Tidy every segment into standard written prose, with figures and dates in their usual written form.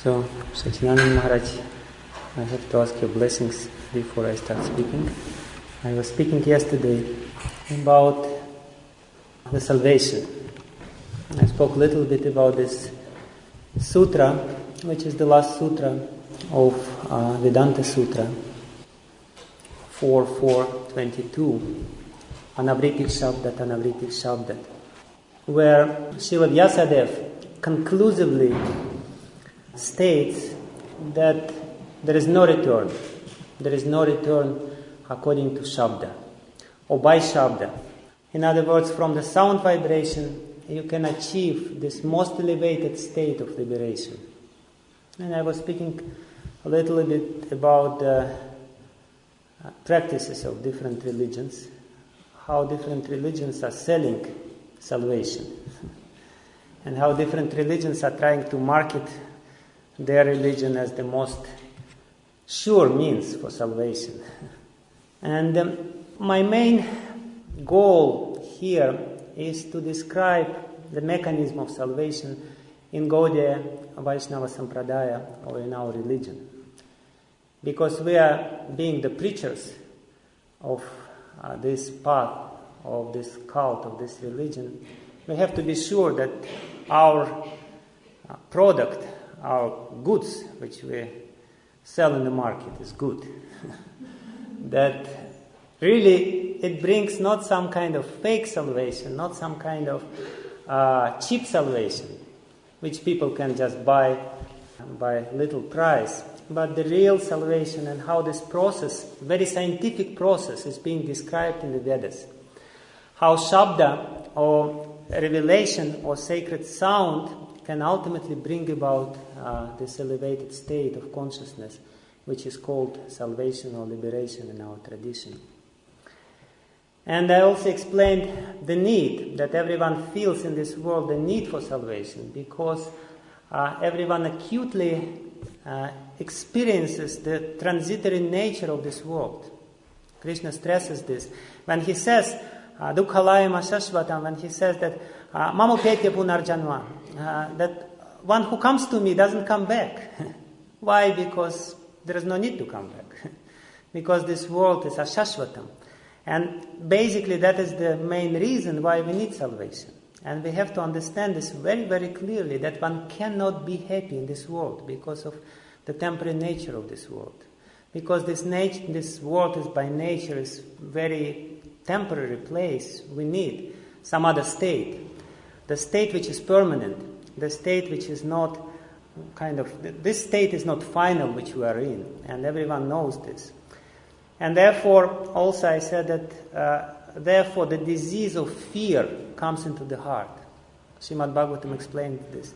So, Satyananda Maharaj, I have to ask your blessings before I start speaking. I was speaking yesterday about the salvation. I spoke a little bit about this sutra, which is the last sutra of Vedanta Sutra 4.4.22, Anavritik Shabdat, where Srila Vyasadeva conclusively states that there is no return. There is no return according to Shabda, or by Shabda. In other words, from the sound vibration, you can achieve this most elevated state of liberation. And I was speaking a little bit about the practices of different religions, how different religions are selling salvation, and how different religions are trying to market their religion as the most sure means for salvation. And my main goal here is to describe the mechanism of salvation in Gaudiya Vaishnava Sampradaya, or in our religion. Because we are being the preachers of this path, of this cult, of this religion, we have to be sure that our product, our goods, which we sell in the market, is good. That really it brings not some kind of fake salvation, not some kind of cheap salvation, which people can just buy by little price, but the real salvation, and how this process, very scientific process, is being described in the Vedas. How Shabda, or revelation, or sacred sound, can ultimately bring about this elevated state of consciousness, which is called salvation or liberation in our tradition. And I also explained the need that everyone feels in this world, the need for salvation, because everyone acutely experiences the transitory nature of this world. Krishna stresses this. When he says, Dukhalayam Ashashvatam, when he says that Mamupetya Punarjanma, that one who comes to me doesn't come back. Why? Because there is no need to come back. Because this world is Ashashvatam. And basically that is the main reason why we need salvation. And we have to understand this very, very clearly, that one cannot be happy in this world because of the temporary nature of this world. Because this world is by nature is very temporary place. We need some other state. The state which is permanent. The state which is not this state is not final, which we are in. And everyone knows this. And therefore, also I said that, therefore the disease of fear comes into the heart. Srimad Bhagavatam explained this.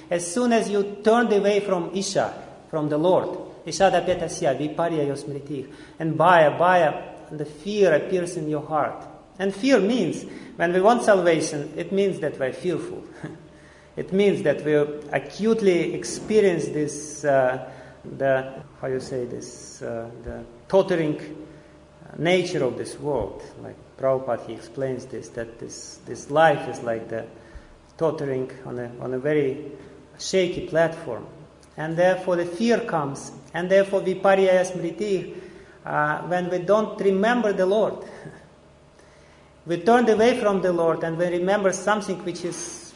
As soon as you turned away from Isha, from the Lord, and Bhaya, the fear appears in your heart. And fear means, when we want salvation, it means that we're fearful. It means that we acutely experience this, the tottering nature of this world. Like Prabhupada, he explains this, that this life is like the tottering on a very shaky platform. And therefore the fear comes. And therefore viparya smriti, when we don't remember the Lord. We turned away from the Lord and we remember something which is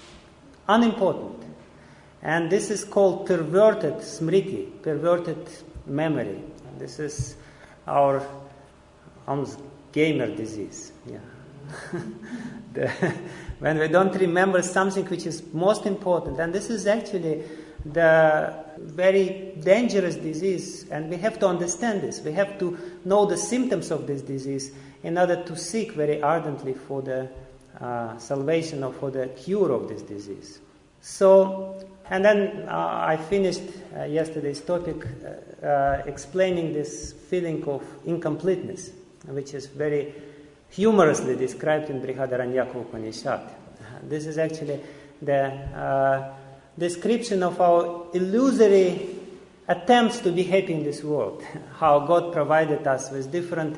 unimportant. And this is called perverted smriti, perverted memory. This is our almost gamer disease. Yeah. When we don't remember something which is most important. And this is actually the very dangerous disease. And we have to understand this. We have to know the symptoms of this disease in order to seek very ardently for the salvation or for the cure of this disease. So, and then I finished yesterday's topic explaining this feeling of incompleteness, which is very humorously described in Brihadaranyaka Upanishad. This is actually the description of our illusory attempts to be happy in this world, how God provided us with different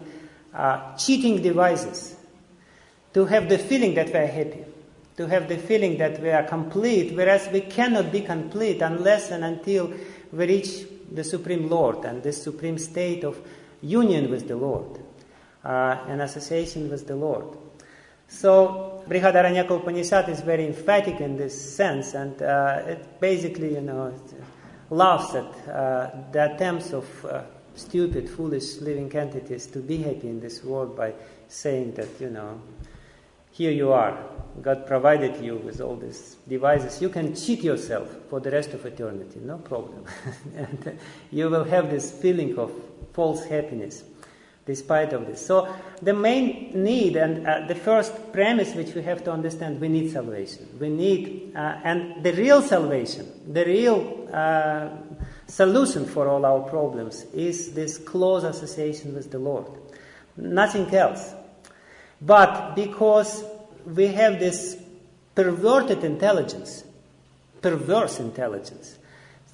cheating devices to have the feeling that we are happy. to have the feeling that we are complete, whereas we cannot be complete unless and until we reach the Supreme Lord and this supreme state of union with the Lord, and association with the Lord. So Brihadaranyaka Upanishad is very emphatic in this sense, and it basically, laughs at the attempts of stupid, foolish living entities to be happy in this world by saying that, here you are, God provided you with all these devices. You can cheat yourself for the rest of eternity, no problem. And you will have this feeling of false happiness despite of this. So the main need and the first premise which we have to understand, we need salvation. We need, and the real salvation, the real solution for all our problems is this close association with the Lord. Nothing else. But because we have this perverted intelligence, perverse intelligence,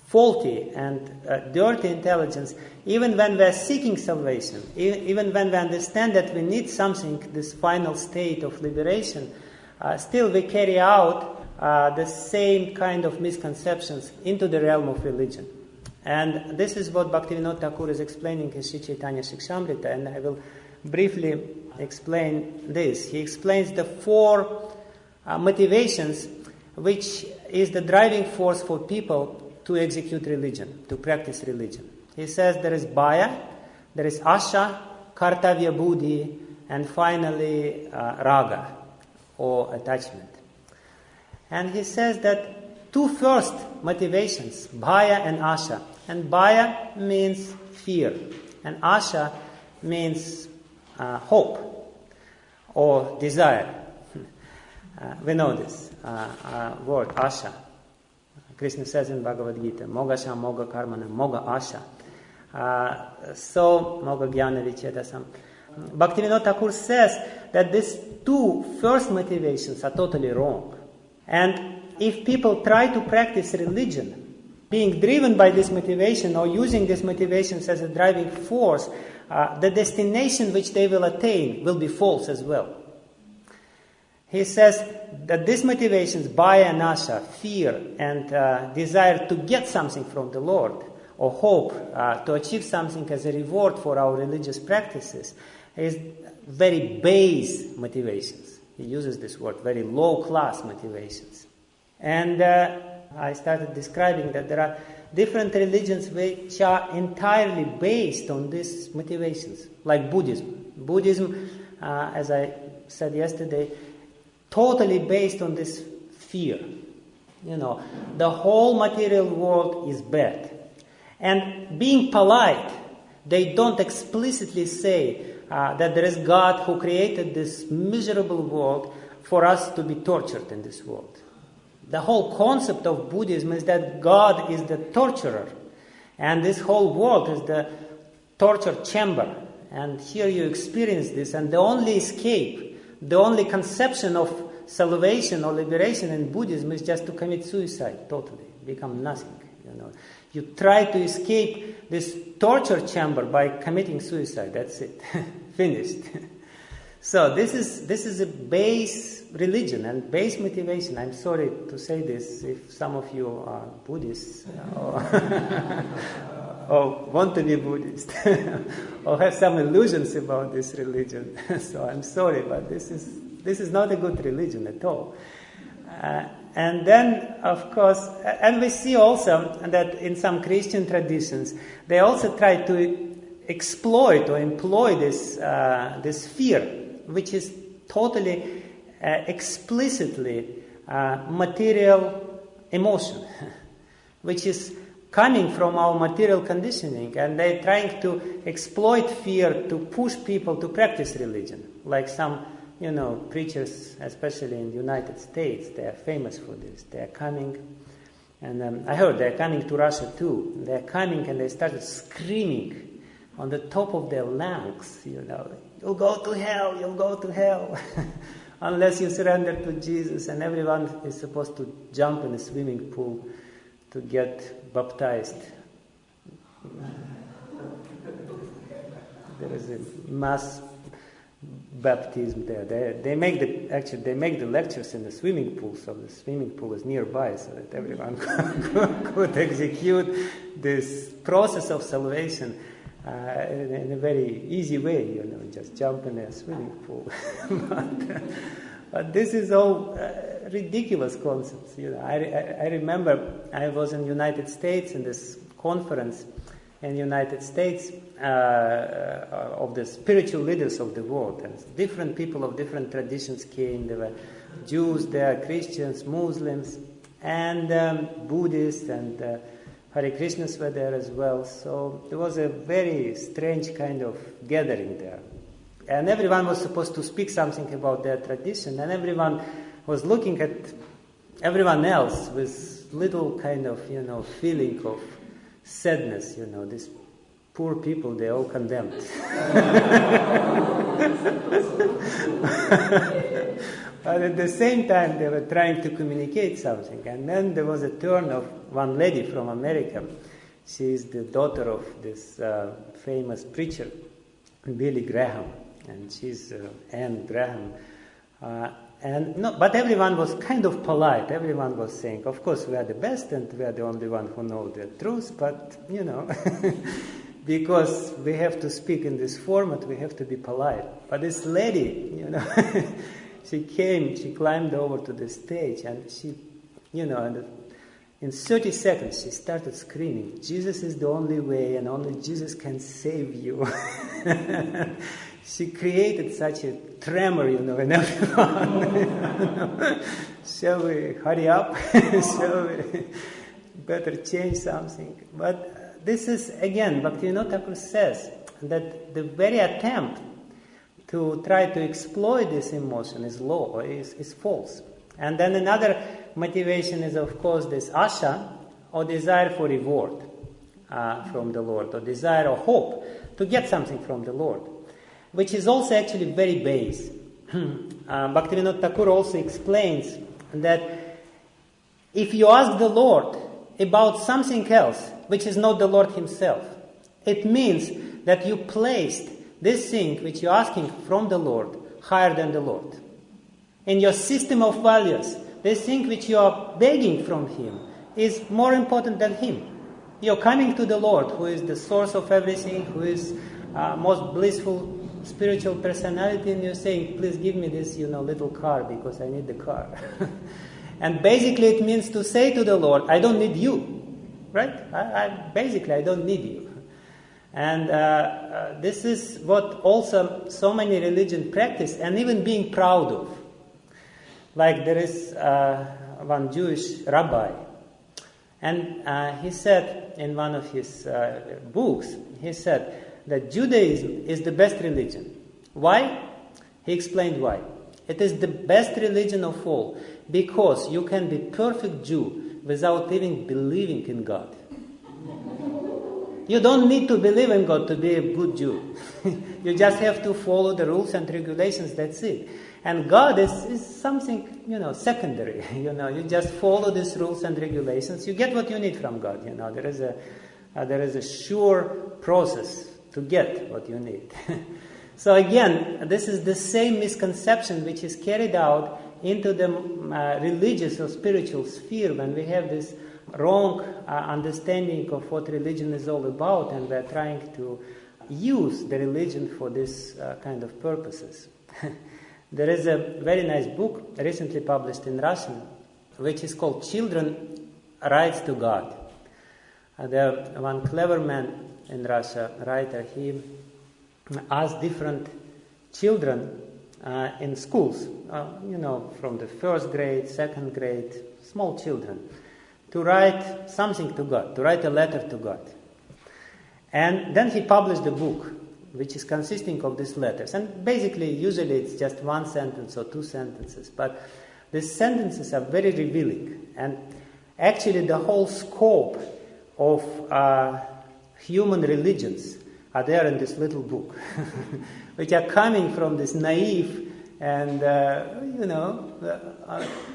faulty and dirty intelligence, even when we are seeking salvation, even when we understand that we need something, this final state of liberation, still we carry out the same kind of misconceptions into the realm of religion. And this is what Bhaktivinoda Thakur is explaining in Sri Chaitanya Shikshamrita, and I will briefly explain this. He explains the 4 motivations which is the driving force for people to execute religion, to practice religion. He says there is bhaya, there is asha, kartavya buddhi, and finally raga, or attachment. And he says that 2 first motivations, bhaya and asha. And bhaya means fear, and asha means hope or desire. We know this word, asha. Krishna says in Bhagavad Gita, moga sha moga karmana, moga asha. So, moga jnana vichedasam. Bhaktivinoda Thakur says that these 2 first motivations are totally wrong. And if people try to practice religion, being driven by this motivation or using these motivations as a driving force, the destination which they will attain will be false as well. He says that these motivations, bhaya and asha, fear and desire to get something from the Lord, or hope to achieve something as a reward for our religious practices, is very base motivations. He uses this word, very low-class motivations. And I started describing that there are different religions which are entirely based on these motivations, like Buddhism. Buddhism, as I said yesterday, totally based on this fear. The whole material world is bad. And being polite, they don't explicitly say that there is God who created this miserable world for us to be tortured in this world. The whole concept of Buddhism is that God is the torturer, and this whole world is the torture chamber. And here you experience this, and the only escape, the only conception of salvation or liberation in Buddhism is just to commit suicide, totally, become nothing. You try to escape this torture chamber by committing suicide. That's it, finished. So this is a base religion and base motivation. I'm sorry to say this if some of you are Buddhists or want to be Buddhist or have some illusions about this religion. So I'm sorry, but this is not a good religion at all. And then, of course, and we see also that in some Christian traditions, they also try to exploit or employ this fear, which is totally explicitly material emotion, which is coming from our material conditioning, and they're trying to exploit fear to push people to practice religion, like some preachers, especially in the United States, they are famous for this. They are coming, and I heard they're coming to Russia too. They're coming and they started screaming on the top of their lungs, you'll go to hell, you'll go to hell, unless you surrender to Jesus. And everyone is supposed to jump in a swimming pool to get baptized. There is a mass baptism there. They make the lectures in the swimming pool, so the swimming pool is nearby, so that everyone could execute this process of salvation in a very easy way. Just jump in a swimming pool. But this is all ridiculous concepts. I remember I was in the United States in this conference in the United States of the spiritual leaders of the world, and different people of different traditions came. There were Jews there, Christians, Muslims, and Buddhists, and Hare Krishnas were there as well. So there was a very strange kind of gathering there. And everyone was supposed to speak something about their tradition, and everyone was looking at everyone else with little kind of, feeling of sadness. These poor people, they all condemned. But at the same time, they were trying to communicate something. And then there was a turn of one lady from America. She is the daughter of this famous preacher, Billy Graham. And she's Anne Graham. But everyone was kind of polite. Everyone was saying, of course, we are the best and we are the only one who know the truth, but, because we have to speak in this format, we have to be polite. But this lady, she climbed over to the stage, and she, in 30 seconds, she started screaming, Jesus is the only way, and only Jesus can save you. She created such a tremor, in everyone. Shall we hurry up? Shall we better change something? But this is, again, Bhaktivinoda Thakur says that the very attempt to try to exploit this emotion is false. And then another motivation is, of course, this asha, or desire for reward from the Lord, or desire or hope to get something from the Lord, which is also actually very base. Bhaktivinoda Thakur also explains that if you ask the Lord about something else, which is not the Lord Himself, it means that you placed this thing which you're asking from the Lord higher than the Lord. In your system of values, this thing which you are begging from Him is more important than Him. You're coming to the Lord, who is the source of everything, who is most blissful spiritual personality, and you're saying, please give me this, little car, because I need the car. And basically it means to say to the Lord, I don't need you. Right? I don't need you. And this is what also so many religions practice, and even being proud of. Like there is one Jewish rabbi, and he said in one of his books, he said that Judaism is the best religion. Why? He explained why. It is the best religion of all, because you can be perfect Jew without even believing in God. You don't need to believe in God to be a good Jew. You just have to follow the rules and regulations, that's it. And God is something, secondary. You just follow these rules and regulations. You get what you need from God. There is a sure process to get what you need. So again, this is the same misconception which is carried out into the religious or spiritual sphere when we have this wrong understanding of what religion is all about, and we're trying to use the religion for this kind of purposes. There is a very nice book recently published in Russian, which is called Children Writes to God. There one clever man in Russia, writer, he asked different children in schools, from the first grade, second grade, small children, to write something to God, to write a letter to God. And then he published a book which is consisting of these letters. And basically, usually it's just one sentence or two sentences, but these sentences are very revealing. And actually the whole scope of human religions are there in this little book, which are coming from this naive and,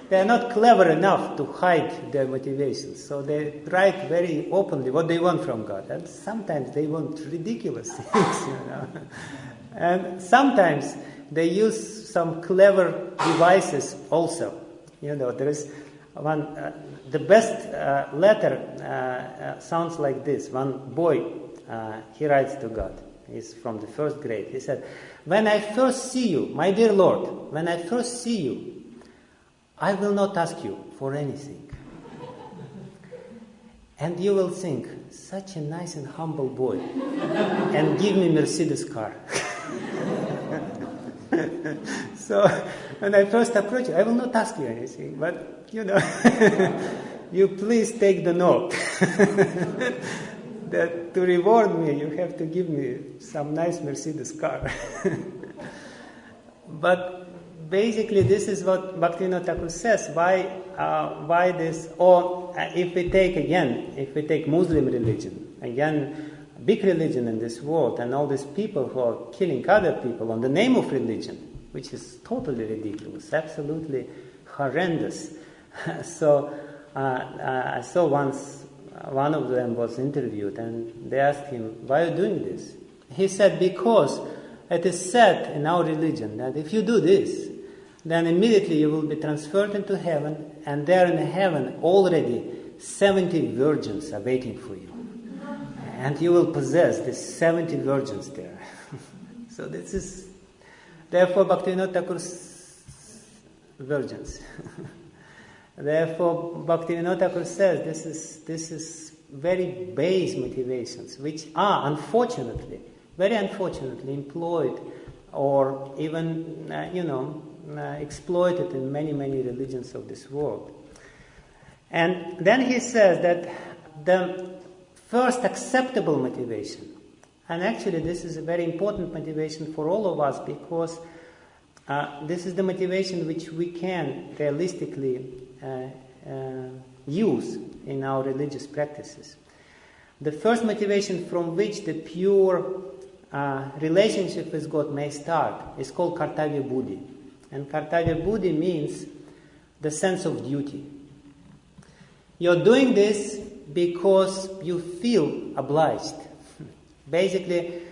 they're not clever enough to hide their motivations. So they write very openly what they want from God. And sometimes they want ridiculous things, And sometimes they use some clever devices also. There is one, the best letter sounds like this. One boy, he writes to God. He's from the first grade. He said, "When I first see you, my dear Lord, when I first see you, I will not ask you for anything. And you will think, such a nice and humble boy, and give me Mercedes car." So when I first approach you, I will not ask you anything, but you please take the note that to reward me, you have to give me some nice Mercedes car. But basically, this is what Bhaktivinoda Thakur says. Why this? Or if we take Muslim religion, again, big religion in this world, and all these people who are killing other people on the name of religion, which is totally ridiculous, absolutely horrendous. So I saw once one of them was interviewed, and they asked him, "Why are you doing this?" He said, "Because it is said in our religion that if you do this, then immediately you will be transferred into heaven, and there in heaven already 70 virgins are waiting for you. And you will possess these 70 virgins there." So this is, therefore, Bhaktivinoda Thakur's virgins. Therefore, Bhaktivinoda Thakur says this is very base motivations, which are unfortunately, very unfortunately employed or even, exploited in many, many religions of this world. And then he says that the first acceptable motivation, and actually this is a very important motivation for all of us, because this is the motivation which we can realistically use in our religious practices. The first motivation from which the pure relationship with God may start is called Kartavya Buddhi. And Kartavya Buddhi means the sense of duty. You're doing this because you feel obliged. Basically,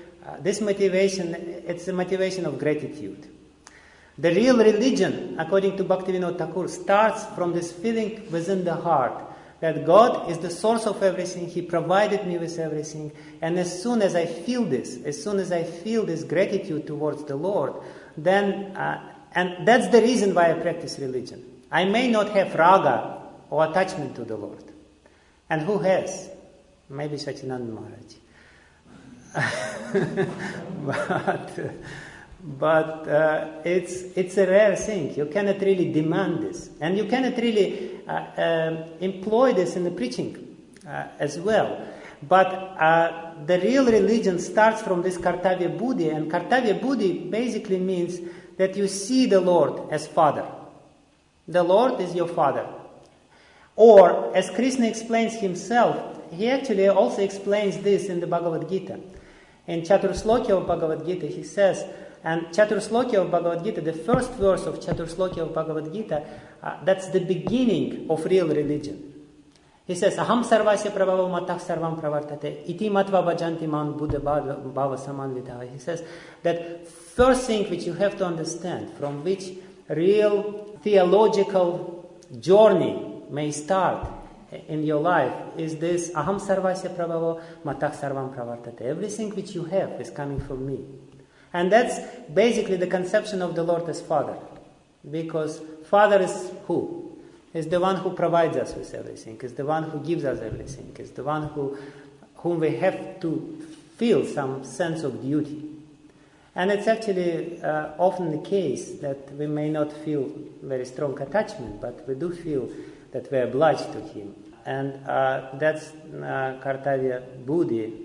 this motivation, it's a motivation of gratitude. The real religion, according to Bhaktivinoda Thakur, starts from this feeling within the heart that God is the source of everything, He provided me with everything, and as soon as I feel this gratitude towards the Lord, then, and that's the reason why I practice religion. I may not have raga or attachment to the Lord. And who has? Maybe Sachinanda Maharaj. But it's a rare thing. You cannot really demand this. And you cannot really employ this in the preaching as well. But the real religion starts from this Kartavya Buddhi. And Kartavya Buddhi basically means that you see the Lord as Father. The Lord is your Father. Or, as Krishna explains himself, he actually also explains this in the Bhagavad Gita. In Chaturslokya of Bhagavad Gita, he says, and Chaturslokya of Bhagavad Gita, the first verse of Chaturslokya of Bhagavad Gita, that's the beginning of real religion. He says, "Aham sarvasya prabhavo matah sarvam pravartate, iti matva bhajanti man buddha bhava samanvitaha." He says that first thing which you have to understand, from which real theological journey may start in your life, is this aham sarvasya prabhavo matah sarvam pravartate. Everything which you have is coming from me. And that's basically the conception of the Lord as Father. Because Father is who? Is the one who provides us with everything, is the one who gives us everything, is the one whom we have to feel some sense of duty. And it's actually often the case that we may not feel very strong attachment, but we do feel that we're obliged to Him. And that's Kartavya Buddhi.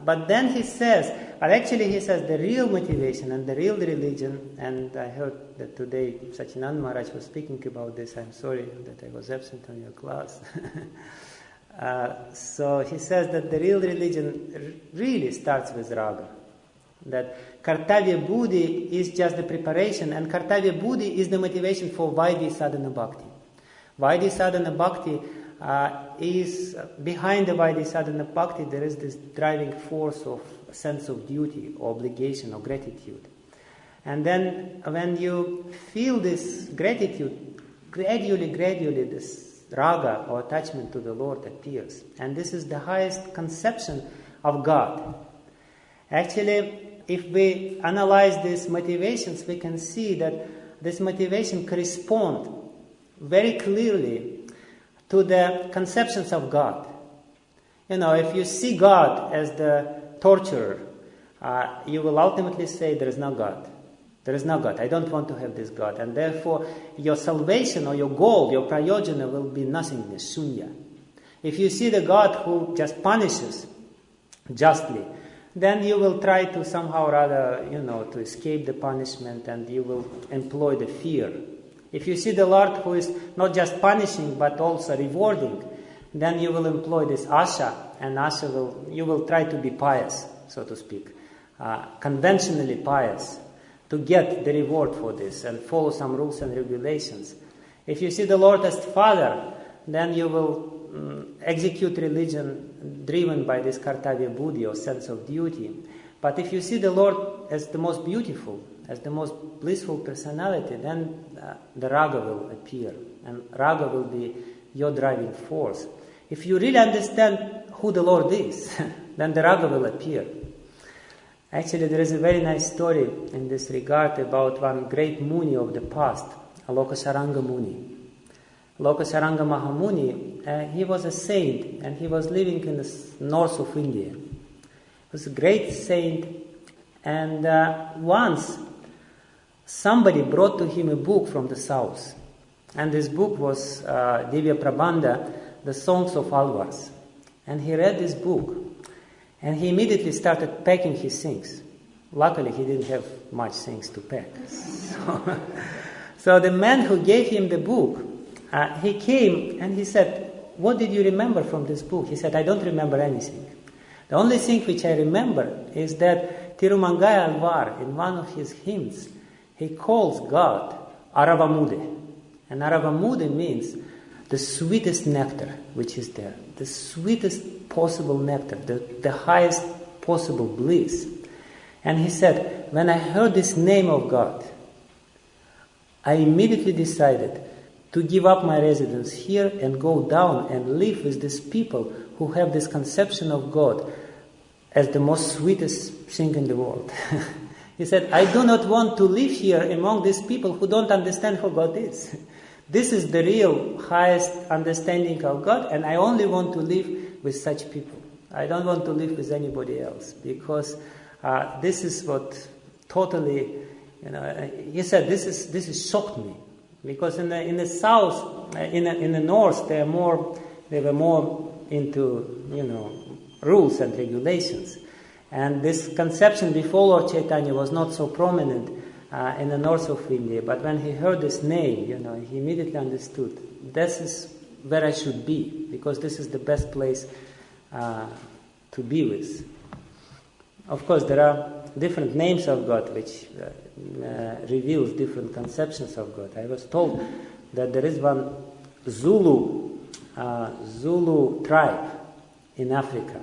But then he says the real motivation and the real religion, and I heard that today Sachinanda Maharaj was speaking about this. I'm sorry that I was absent on your class. So he says that the real religion really starts with raga. That Kartavya Buddhi is just the preparation, and Kartavya Buddhi is the motivation for Vaidhi Sadhana Bhakti. Vaidhi Sadhana Bhakti is behind the Vaidhi Sadhana Bhakti, there is this driving force of a sense of duty, or obligation, or gratitude. And then when you feel this gratitude, gradually this raga or attachment to the Lord appears. And this is the highest conception of God. Actually, if we analyze these motivations, we can see that this motivation corresponds very clearly to the conceptions of God. If you see God as the torturer, you will ultimately say there is no God. There is no God. I don't want to have this God. And therefore, your salvation or your goal, your prayojana will be nothingness, shunya. If you see the God who just punishes justly, then you will try to somehow or other, to escape the punishment, and you will employ the fear. If you see the Lord who is not just punishing but also rewarding, then you will employ this asha, and you will try to be pious, so to speak, conventionally pious, to get the reward for this and follow some rules and regulations. If you see the Lord as Father, then you will execute religion driven by this kartavya buddhi or sense of duty. But if you see the Lord as the most beautiful, as the most blissful personality, then the raga will appear, and raga will be your driving force. If you really understand who the Lord is, then the raga will appear. Actually, there is a very nice story in this regard about one great Muni of the past, Lokasaranga Muni. Lokasaranga Mahamuni, he was a saint, and he was living in the north of India. He was a great saint, and once somebody brought to him a book from the south, and this book was Divya Prabandha, the Songs of Alvars. And he read this book, and he immediately started packing his things. Luckily, he didn't have much things to pack. So the man who gave him the book, he came and he said, "What did you remember from this book?" He said, "I don't remember anything. The only thing which I remember is that Tirumangaya Alvar, in one of his hymns, he calls God Aravamude. And Aravamude means the sweetest nectar which is there, the sweetest possible nectar, the highest possible bliss." And he said, "When I heard this name of God, I immediately decided to give up my residence here and go down and live with these people who have this conception of God as the most sweetest thing in the world." He said, "I do not want to live here among these people who don't understand who God is. This is the real highest understanding of God, and I only want to live with such people. I don't want to live with anybody else, because this is what totally, he said, this is shocked me, because in the south, in the north, they were more into rules and regulations, and this conception before Lord Chaitanya was not so prominent in the north of India. But when he heard this name, he immediately understood, this is where I should be, because this is the best place to be with. Of course, there are different names of God which reveals different conceptions of God. I was told that there is one Zulu tribe in Africa,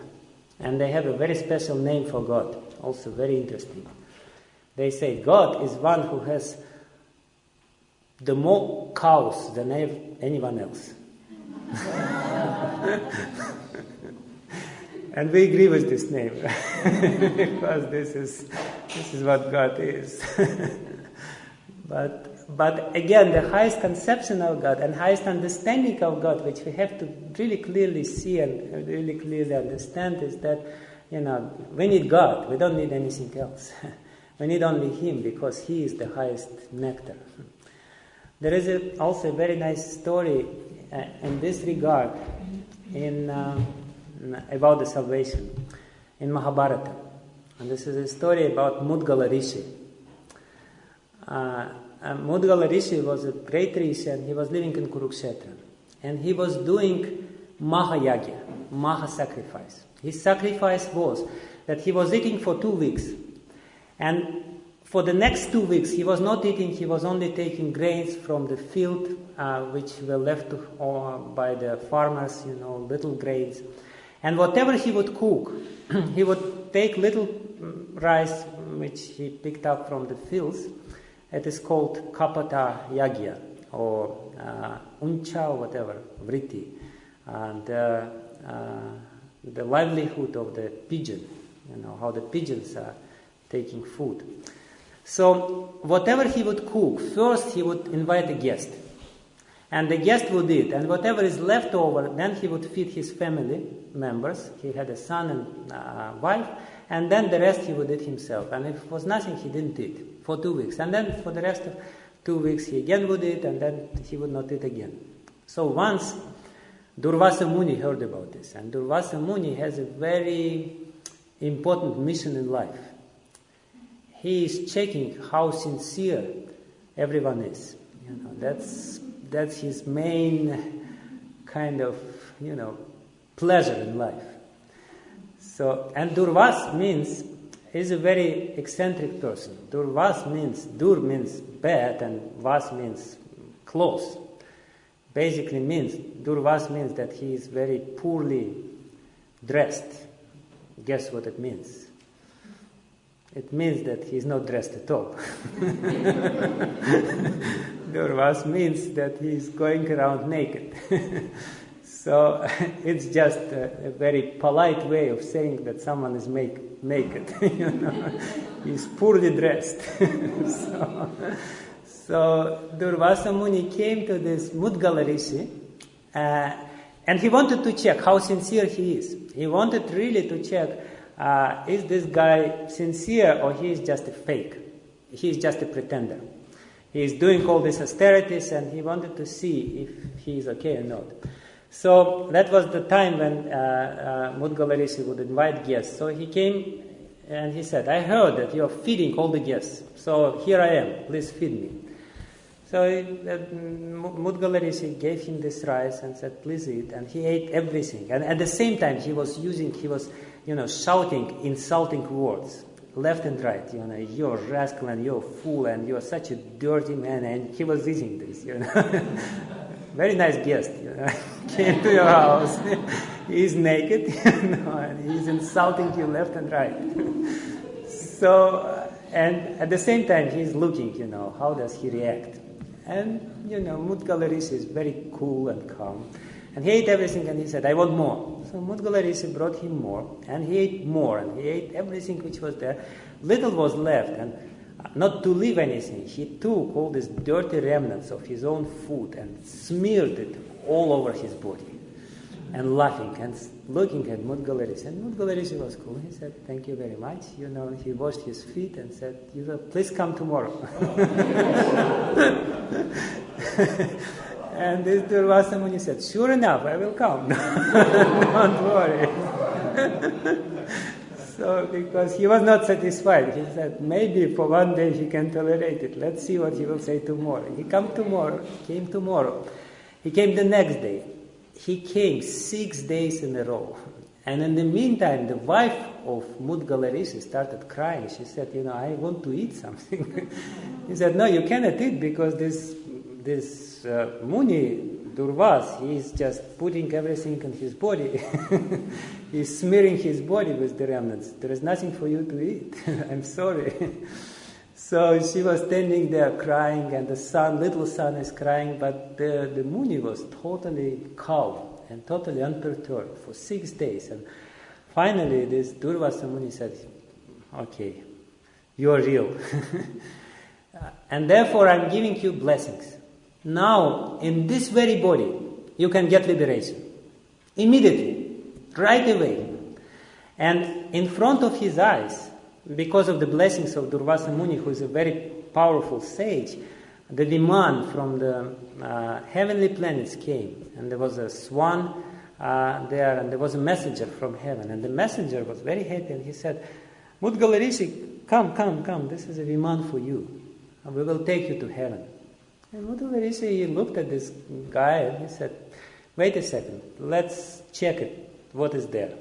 and they have a very special name for God, also very interesting. They say God is one who has the more cows than anyone else. And we agree with this name, because this is what God is. But again, the highest conception of God and highest understanding of God, which we have to really clearly see and really clearly understand, is that we need God. We don't need anything else. We need only Him, because He is the highest nectar. There is also a very nice story in this regard about the salvation in Mahabharata. And this is a story about Mudgala Rishi. Mudgala Rishi was a great Rishi, and he was living in Kurukshetra. And he was doing Mahayagya, Maha sacrifice. His sacrifice was that he was eating for 2 weeks. And for the next 2 weeks, he was not eating, he was only taking grains from the field, which were left by the farmers, little grains. And whatever he would cook, he would take little rice, which he picked up from the fields. It is called Kapata Yagya, or Uncha, or whatever, Vritti. And the livelihood of the pigeon, how the pigeons are taking food. So whatever he would cook, first he would invite a guest. And the guest would eat, and whatever is left over, then he would feed his family members. He had a son and wife, and then the rest he would eat himself. And if it was nothing, he didn't eat for 2 weeks. And then for the rest of 2 weeks, he again would eat, and then he would not eat again. So once Durvasa Muni heard about this, and Durvasa Muni has a very important mission in life. He is checking how sincere everyone is. That's his main kind of, pleasure in life. So, and Durvas means, he's a very eccentric person. Durvas means, Dur means bad, and Vas means close. Basically means, Durvas means that he is very poorly dressed. Guess what it means? It means that he's not dressed at all. Durvas means that he's going around naked. So it's just a very polite way of saying that someone is naked. He's poorly dressed. So Durvasa Muni came to this Mudgala Rishi, and he wanted to check how sincere he is. He wanted really to check, is this guy sincere or he is just a fake? He is just a pretender. He is doing all these austerities, and he wanted to see if he is okay or not. So that was the time when Mudgala Rishi would invite guests. So he came and he said, I heard that you are feeding all the guests. So here I am, please feed me. So Mudgala Rishi gave him this rice and said, please eat. And he ate everything. And at the same time, he was shouting insulting words, left and right. You're a rascal and you're a fool and you're such a dirty man. And he was eating this, Very nice guest, came to your house. He's naked, and he's insulting you left and right. So, and at the same time, he's looking, how does he react? And, Mudgala Rishi is very cool and calm. And he ate everything, and he said, I want more. So Mudgala Rishi brought him more, and he ate more, and he ate everything which was there. Little was left, and not to leave anything, he took all these dirty remnants of his own food and smeared it all over his body. And laughing and looking at Mudgala Rishi. And Mudgala Rishi was cool. He said, thank you very much. He washed his feet and said, please come tomorrow. And this Durvasa Muni said, sure enough, I will come. Don't worry. So, because he was not satisfied, he said, maybe for one day he can tolerate it. Let's see what he will say tomorrow. He came tomorrow. He came the next day. He came 6 days in a row. And in the meantime, the wife of Mudgala Rishi started crying. She said, I want to eat something. He said, no, you cannot eat because this Muni, Durvas, he is just putting everything in his body. He's smearing his body with the remnants. There is nothing for you to eat. I'm sorry. So she was standing there crying, and the little son is crying, but the Muni was totally calm and totally unperturbed for 6 days. And finally, this Durvasa Muni said, okay, you're real. And therefore, I'm giving you blessings. Now, in this very body, you can get liberation. Immediately, right away. And in front of his eyes, because of the blessings of Durvasa Muni, who is a very powerful sage, the Viman from the heavenly planets came. And there was a swan there, and there was a messenger from heaven. And the messenger was very happy, and he said, Mudgala Rishi, come, this is a Viman for you. And we will take you to heaven. And Mudgala Rishi looked at this guy and he said, wait a second, let's check it. What is there?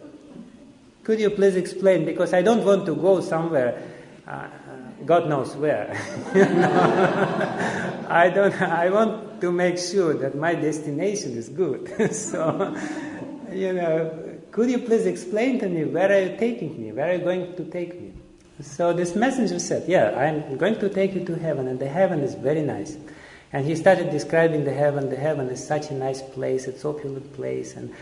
Could you please explain? Because I don't want to go somewhere, God knows where. I want to make sure that my destination is good. So, could you please explain to me, where are you taking me? Where are you going to take me? So this messenger said, yeah, I'm going to take you to heaven, and the heaven is very nice. And he started describing the heaven. The heaven is such a nice place, it's opulent place, and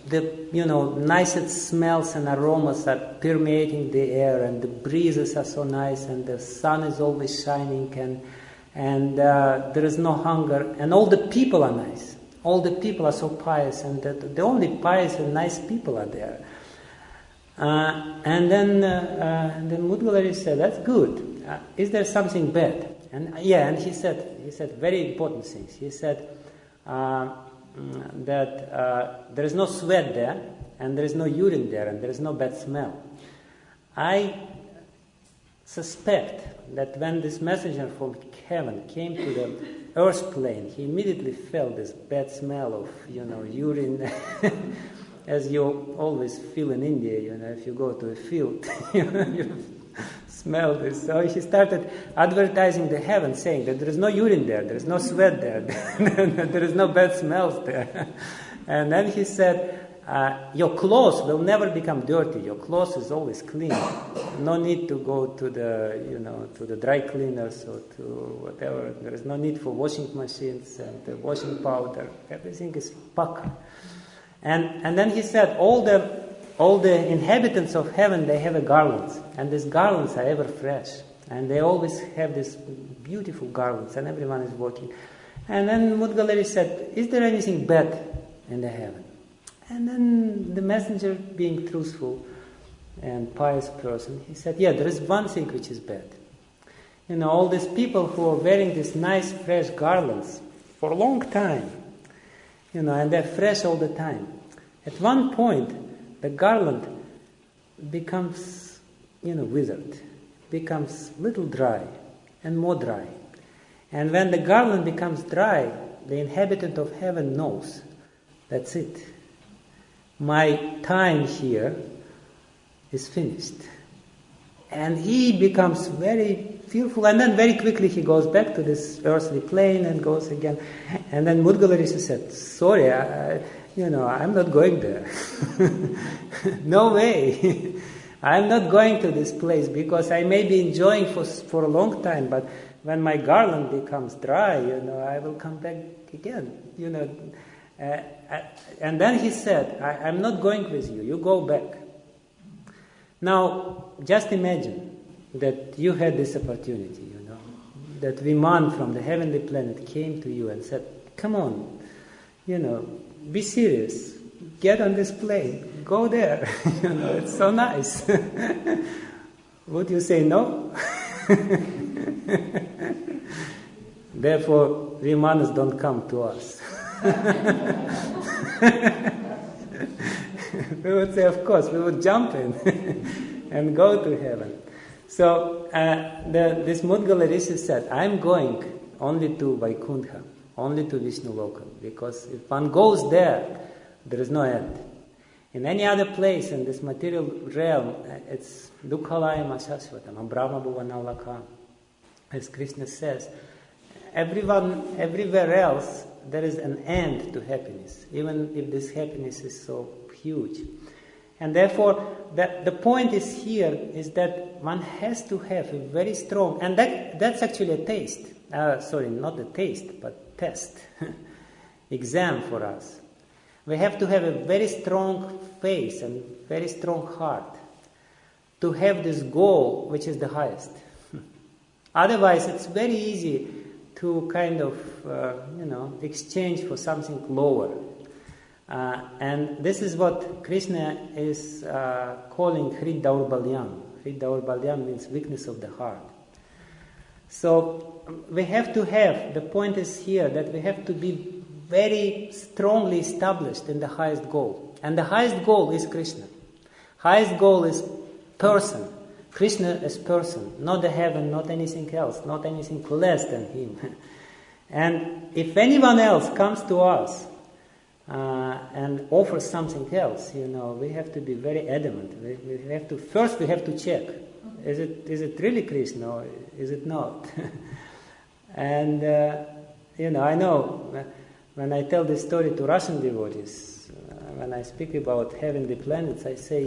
the nicest smells and aromas are permeating the air, and the breezes are so nice, and the sun is always shining, and there is no hunger, and all the people are nice. All the people are so pious, and the only pious and nice people are there. And then Mudgalari said, "That's good. Is there something bad?" And he said very important things. He said that there is no sweat there, and there is no urine there, and there is no bad smell. I suspect that when this messenger from heaven came to the earth plane, he immediately felt this bad smell of urine. As you always feel in India, if you go to a field, you smell this. So he started advertising the heaven, saying that there is no urine there, there is no sweat there, there is no bad smells there. And then he said, your clothes will never become dirty. Your clothes is always clean. No need to go to the dry cleaners or to whatever. There is no need for washing machines and washing powder. Everything is paka. And then he said, all the inhabitants of heaven, they have a garlands, and these garlands are ever fresh, and they always have these beautiful garlands, and everyone is walking. And then Mudgalari said, is there anything bad in the heaven? And then the messenger, being truthful and pious person, he said, yeah, there is one thing which is bad. All these people who are wearing these nice fresh garlands for a long time, and they're fresh all the time. At one point, the garland becomes, withered, becomes little dry and more dry. And when the garland becomes dry, the inhabitant of heaven knows, that's it. My time here is finished. And he becomes very fearful, and then very quickly he goes back to this earthly plane and goes again. And then Mudgalari said, sorry, I'm not going there. No way. I'm not going to this place, because I may be enjoying for a long time, but when my garland becomes dry, I will come back again. And then he said, I'm not going with you, you go back. Now, just imagine that you had this opportunity, that Viman from the heavenly planet came to you and said, come on, be serious, get on this plane, go there, it's so nice. Would you say no? Therefore, Vimanas don't come to us. We would say, of course, we would jump in and go to heaven. So this Mudgala Rishi said, I'm going only to Vaikuntha, only to Vishnu Loka, because if one goes there, there is no end. In any other place in this material realm, it's Dukhalayam Ashashvatam, Brahma Bhuvanalaka. As Krishna says, everywhere else, there is an end to happiness, even if this happiness is so huge. And therefore, the point is here is that one has to have a very strong, and that's actually a taste. Sorry, not a taste, but test, exam for us. We have to have a very strong faith and very strong heart to have this goal, which is the highest. Otherwise, it's very easy to kind of, exchange for something lower. And this is what Krishna is calling Hrid Daurbalyam. Hrid Daurbalyam means weakness of the heart. So we have to have, the point is here, that we have to be very strongly established in the highest goal. And the highest goal is Krishna. Highest goal is person. Krishna is person, not the heaven, not anything else, not anything less than him. And if anyone else comes to us and offers something else, we have to be very adamant. We have to check. Is it really Krishna or is it not? And, I know when I tell this story to Russian devotees, when I speak about heavenly planets, I say,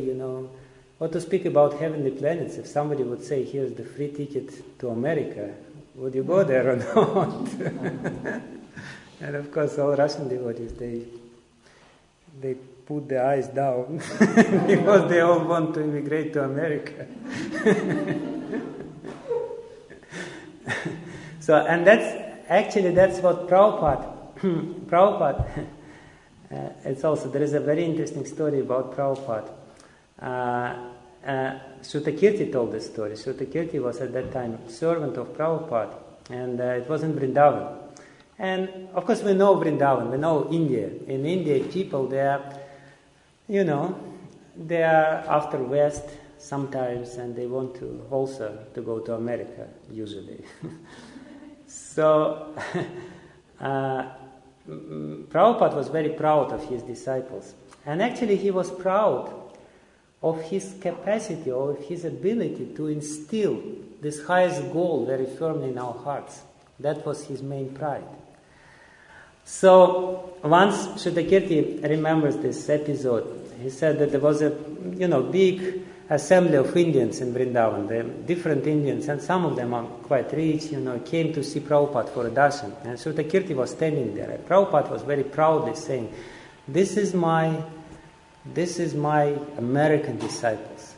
Or to speak about heavenly planets, if somebody would say, here's the free ticket to America, would you go there or not? And of course, all Russian devotees, they put their eyes down because they all want to immigrate to America. So, and that's what Prabhupada, it's also, there is a very interesting story about Prabhupada. Shrutakirti told this story. Shrutakirti was at that time servant of Prabhupada, and it was in Vrindavan. And of course we know Vrindavan, we know India. In India, people, they are after West sometimes, and they want to also to go to America, usually. So, Prabhupada was very proud of his disciples. And actually he was proud of his capacity, or his ability to instill this highest goal very firmly in our hearts. That was his main pride. So once Shrutakirti remembers this episode, he said that there was a big assembly of Indians in Vrindavan, the different Indians, and some of them are quite rich, came to see Prabhupada for a darshan. And Shrutakirti was standing there. And Prabhupada was very proudly saying, this is my American disciples.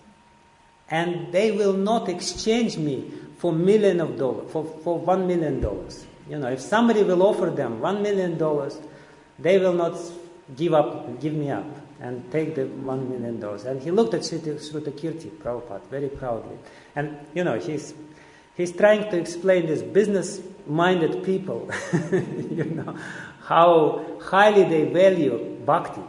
And they will not exchange me for $1 million, for $1 million. If somebody will offer them $1 million, they will not give me up and take the $1 million. And he looked at Shrutakirti, Prabhupada, very proudly. And, he's trying to explain this business-minded people, how highly they value bhakti,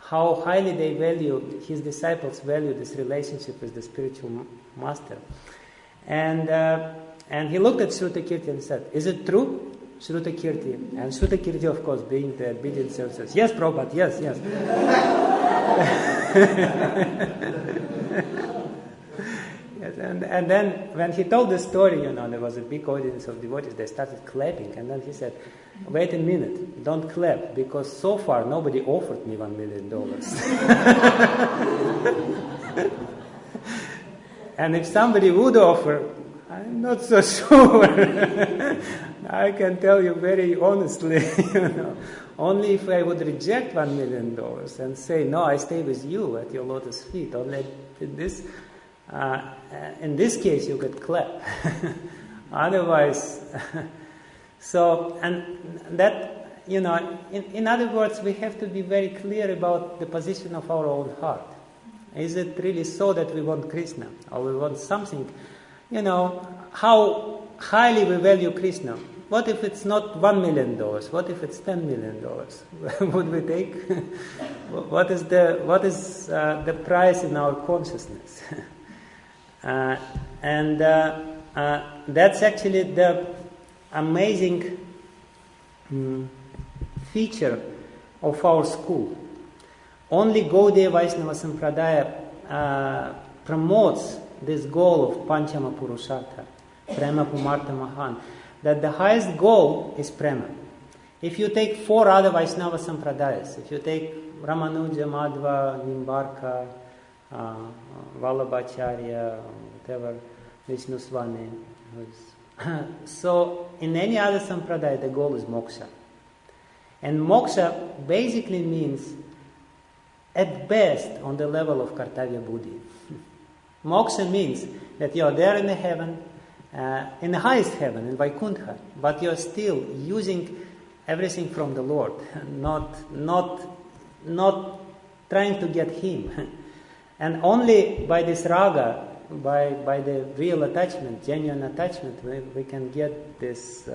how highly they value, his disciples value this relationship with the spiritual master. And he looked at Shrutakirti and said, is it true, Shrutakirti? And Shrutakirti, of course, being the obedient servant, says, yes, Prabhupada, yes. Yes, and then when he told the story, there was a big audience of devotees, they started clapping, and then he said, wait a minute, don't clap, because so far nobody offered me $1 million. And if somebody would offer, I'm not so sure. I can tell you very honestly, only if I would reject $1 million and say, no, I stay with you at your lotus feet, only in this case you could clap. Otherwise, so, and that, in other words, we have to be very clear about the position of our own heart. Is it really so that we want Krishna, or we want something, how highly we value Krishna? What if it's not $1 million? What if it's $10 million? Would we take? What is the price in our consciousness? And that's actually the amazing feature of our school. Only Gaudiya Vaishnava Sampradaya promotes this goal of Panchama Purushartha, Prema Pumartha Mahan, that the highest goal is Prema. If you take 4 other Vaishnava Sampradayas, if you take Ramanuja, Madhva, Nimbarka, Vallabhacharya, whatever, Vishnuswami, so in any other Sampradaya the goal is moksha. And moksha basically means at best on the level of Kartavya Buddhi. Moksha means that you are there in the heaven, in the highest heaven, in Vaikuntha, but you are still using everything from the Lord, not trying to get Him. And only by this raga, by the real attachment, genuine attachment, we can get this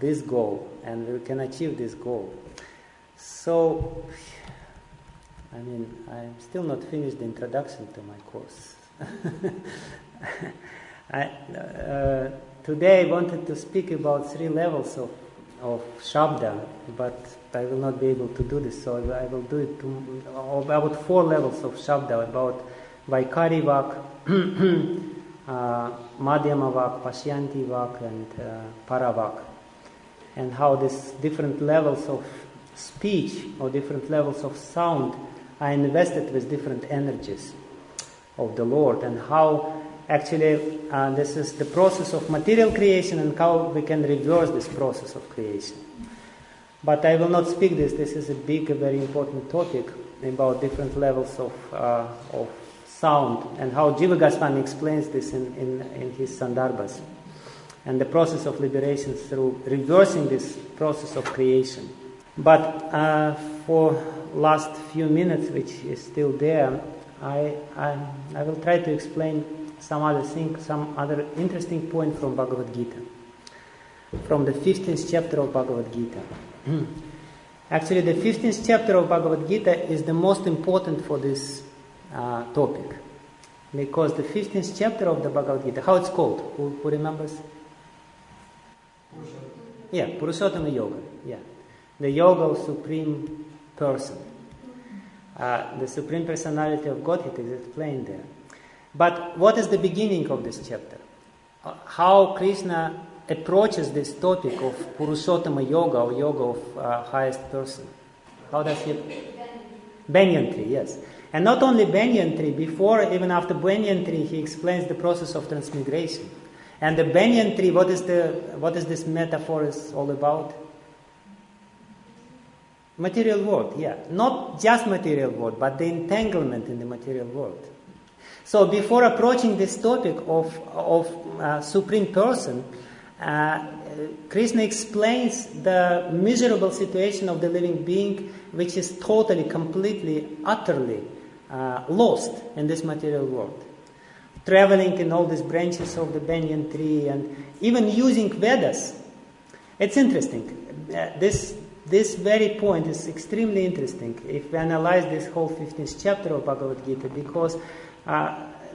this goal, and we can achieve this goal. So, I'm still not finished the introduction to my course. Today I wanted to speak about 3 levels of Shabda, but I will not be able to do this, so I will do it about 4 levels of Shabda, about Vaikari Vak, Madhyama Vak, Pashyanti Vak, and Paravak, and how these different levels of speech or different levels of sound are invested with different energies of the Lord, and how actually this is the process of material creation and how we can reverse this process of creation. But I will not speak this. This is a big, very important topic about different levels of sound, and how Jiva Goswami explains this in his Sandarbhas, and the process of liberation through reversing this process of creation. But for last few minutes, which is still there, I will try to explain some other interesting point from Bhagavad Gita, from the 15th chapter of Bhagavad Gita. Actually, the 15th chapter of Bhagavad Gita is the most important for this topic, because the 15th chapter of the Bhagavad Gita, how it's called? Who remembers? Yeah, Purushottama Yoga. Yeah, the yoga of Supreme Person. The Supreme Personality of Godhead is explained there. But what is the beginning of this chapter? How Krishna approaches this topic of Purushottama Yoga, or Yoga of highest person. How does he? Banyan tree, yes. And not only banyan tree, before, even after banyan tree, he explains the process of transmigration. And the banyan tree, what is this metaphor is all about? Material world, yeah. Not just material world, but the entanglement in the material world. So before approaching this topic of Supreme Person, Krishna explains the miserable situation of the living being, which is totally, completely, utterly lost in this material world. Traveling in all these branches of the banyan tree, and even using Vedas. It's interesting. This very point is extremely interesting if we analyze this whole 15th chapter of Bhagavad Gita, because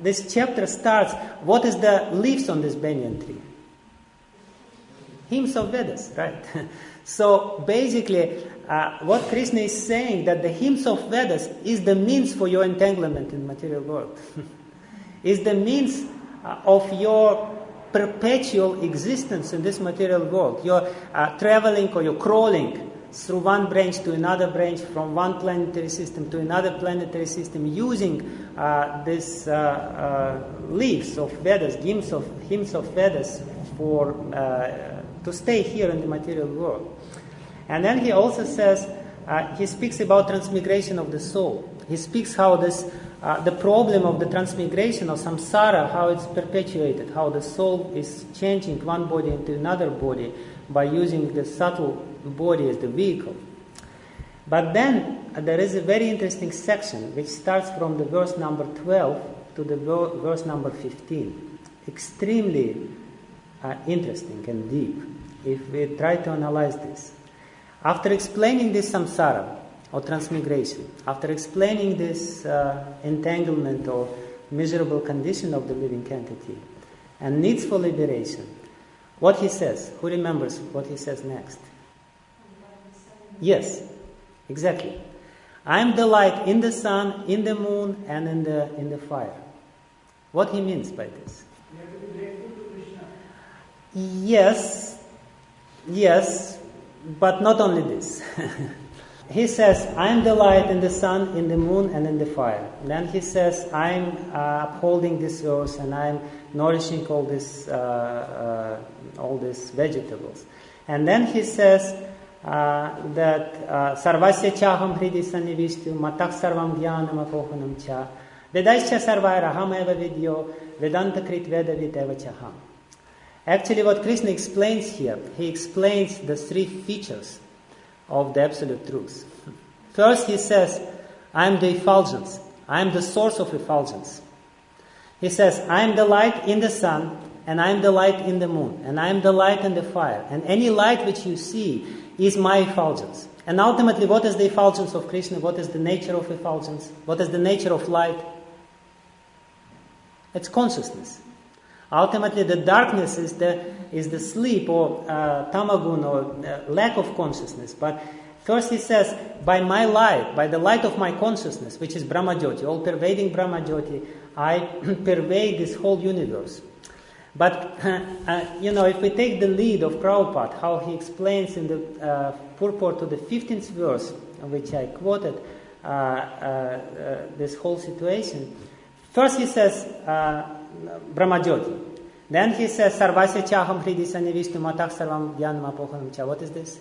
this chapter starts, what is the leaves on this banyan tree? Hymns of Vedas, right? So basically, what Krishna is saying, that the hymns of Vedas is the means for your entanglement in the material world. Is the means of your perpetual existence in this material world. You're traveling, or you're crawling through one branch to another branch, from one planetary system to another planetary system, using these leaves of Vedas, hymns of Vedas, for to stay here in the material world. And then he also says, he speaks about transmigration of the soul. He speaks how this the problem of the transmigration of samsara, how it's perpetuated, how the soul is changing one body into another body by using the subtle body as the vehicle. But then there is a very interesting section which starts from the verse number 12 to the verse number 15. Extremely interesting and deep if we try to analyze this. After explaining this samsara, or transmigration, after explaining this entanglement or miserable condition of the living entity and needs for liberation, what he says, who remembers what he says next? Yes, exactly. I am the light in the sun, in the moon, and in the fire. What he means by this? You have to be grateful to Krishna. Yes, but not only this. He says, I am the light in the sun, in the moon, and in the fire. And then he says, I am upholding this earth, and I am nourishing all these vegetables. And then he says that Sarvasya chaham hridi sanivishtu matak sarvam jnanam apohanam cha vedaischa sarvaira hameva vidyo vedanta krit veda viteva chaham. Actually, what Krishna explains here, he explains the three features of the absolute truth. First, he says, I am the effulgence. I am the source of effulgence. He says, I am the light in the sun, and I am the light in the moon, and I am the light in the fire. And any light which you see is my effulgence. And ultimately, what is the effulgence of Krishna? What is the nature of effulgence? What is the nature of light? It's consciousness. Ultimately, the darkness is the sleep, or tamagun, or lack of consciousness. But first he says, by my light, by the light of my consciousness, which is Brahmajyoti, all-pervading Brahmajyoti, I pervade this whole universe. But, if we take the lead of Prabhupada, how he explains in the purport to the 15th verse, which I quoted, this whole situation. First he says Brahmajyoti. Then he says Sarvasya Chaham Hridi Sannivistu Matah Sarvam Dhyanam Apohanam Cha. What is this?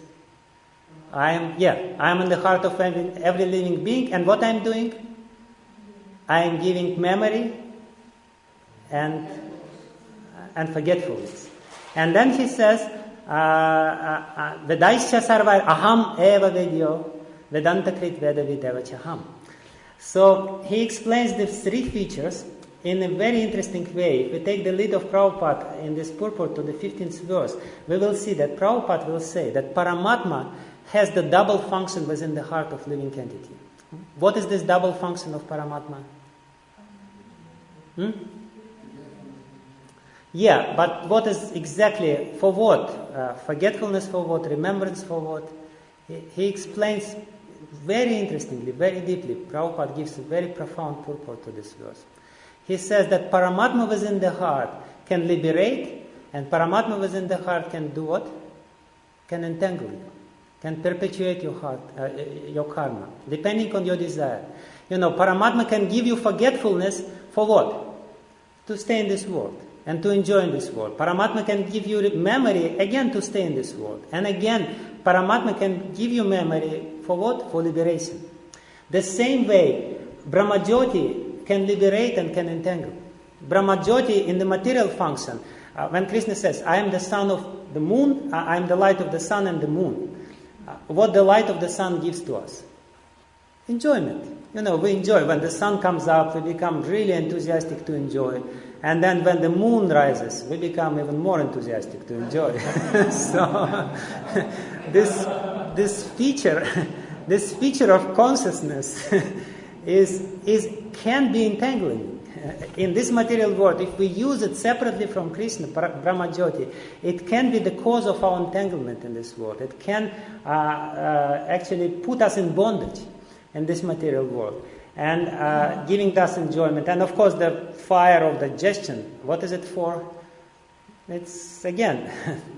I am in the heart of every living being, and what I am doing? I am giving memory and forgetfulness. And then he says Vedaischa Sarva Aham Eva Vedyo Vedanta Krit Veda Videva Chaham. So he explains the three features in a very interesting way. If we take the lead of Prabhupada in this purport to the 15th verse, we will see that Prabhupada will say that Paramatma has the double function within the heart of living entity. What is this double function of Paramatma? Yeah, but what is exactly, for what? Forgetfulness for what? Remembrance for what? He explains very interestingly, very deeply. Prabhupada gives a very profound purport to this verse. He says that Paramatma within the heart can liberate, and Paramatma within the heart can do what? Can entangle you, can perpetuate your heart, your karma, depending on your desire. Paramatma can give you forgetfulness for what? To stay in this world and to enjoy in this world. Paramatma can give you memory, again, to stay in this world. And again, Paramatma can give you memory for what? For liberation. The same way, Brahmajyoti can liberate and can entangle. Brahmajyoti in the material function, when Krishna says, I am the son of the moon, I am the light of the sun and the moon. What the light of the sun gives to us? Enjoyment. We enjoy. When the sun comes up, we become really enthusiastic to enjoy. And then when the moon rises, we become even more enthusiastic to enjoy. So this feature of consciousness can be entangling. In this material world, if we use it separately from Krishna, Brahmajyoti, it can be the cause of our entanglement in this world. It can actually put us in bondage in this material world, and giving us enjoyment. And of course, the fire of digestion, what is it for? It's, again,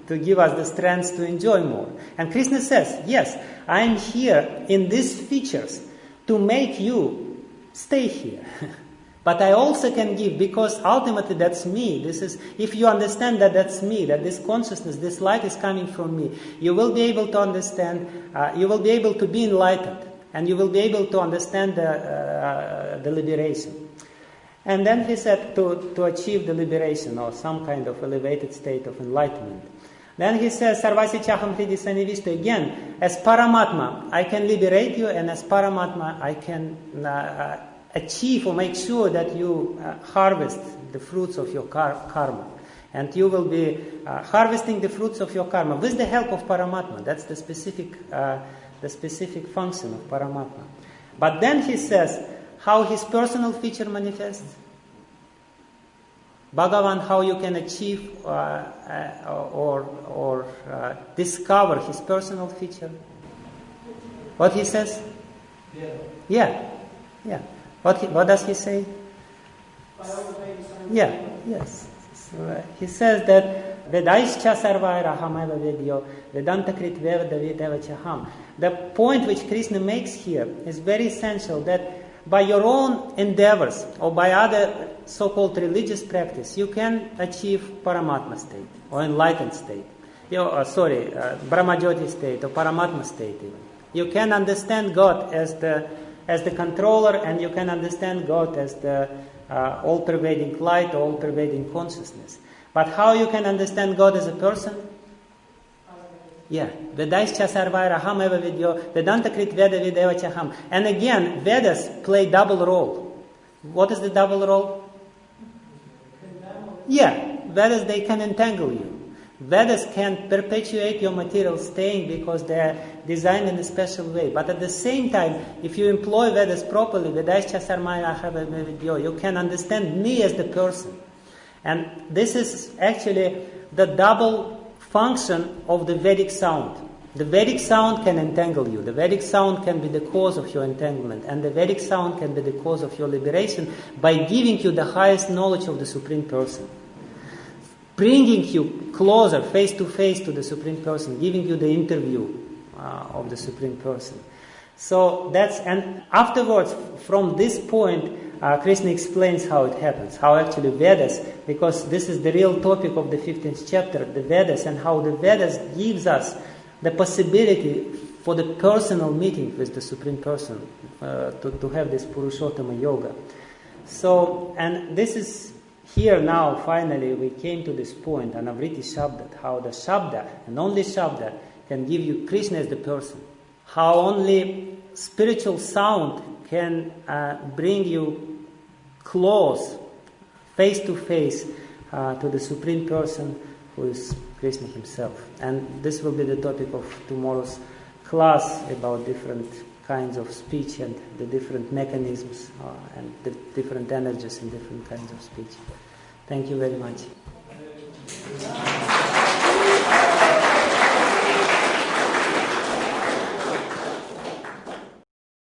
to give us the strength to enjoy more. And Krishna says, yes, I am here in these features to make you stay here. But I also can give, because ultimately that's me. This is, if you understand that that's me, that this consciousness, this light is coming from me, you will be able to understand, you will be able to be enlightened, and you will be able to understand the liberation. And then he said to achieve the liberation or some kind of elevated state of enlightenment. Then he says, Sarvasya Chaham Hridi Sannivistu, again, as Paramatma, I can liberate you, and as Paramatma, I can achieve or make sure that you harvest the fruits of your karma. And you will be harvesting the fruits of your karma with the help of Paramatma. That's the specific function of Paramatma. But then he says how his personal feature manifests. Bhagavan, how you can achieve or discover his personal feature. What he says? Yeah. What does he say? Yes. So, he says that Vedaischa Sarvaira Hamaiva Vedyo Vedanta Krit Veda Videva Chaham. The point which Krishna makes here is very essential, that by your own endeavors or by other so-called religious practice, you can achieve Paramatma state or enlightened state. Brahmajyoti state or Paramatma state even. You can understand God as the controller, and you can understand God as the all-pervading light or all-pervading consciousness. But how you can understand God as a person? Vedaischa Sarvaira Hamaiva Vidyo Vedanta Krit Veda Videva Chaham. And again, Vedas play double role. What is the double role? Vedas, they can entangle you. Vedas can perpetuate your material staying because they are designed in a special way. But at the same time, if you employ Vedas properly, Vedaischa Sarvaira Hamaiva Vidyo, you can understand me as the person. And this is actually the double function of the Vedic sound. The Vedic sound can entangle you. The Vedic sound can be the cause of your entanglement. And the Vedic sound can be the cause of your liberation by giving you the highest knowledge of the Supreme Person. Bringing you closer, face to face to the Supreme Person. Giving you the interview of the Supreme Person. So and afterwards, from this point, Krishna explains how it happens, how actually Vedas, because this is the real topic of the 15th chapter, the Vedas, and how the Vedas gives us the possibility for the personal meeting with the Supreme Person, to have this Purushottama Yoga. So, and this is here now, finally, we came to this point, Anavriti Shabda, how the Shabda, and only Shabda, can give you Krishna as the person. How only spiritual sound can bring you close, face to face, to the Supreme Person, who is Krishna himself. And this will be the topic of tomorrow's class, about different kinds of speech and the different mechanisms and the different energies in different kinds of speech. Thank you very much.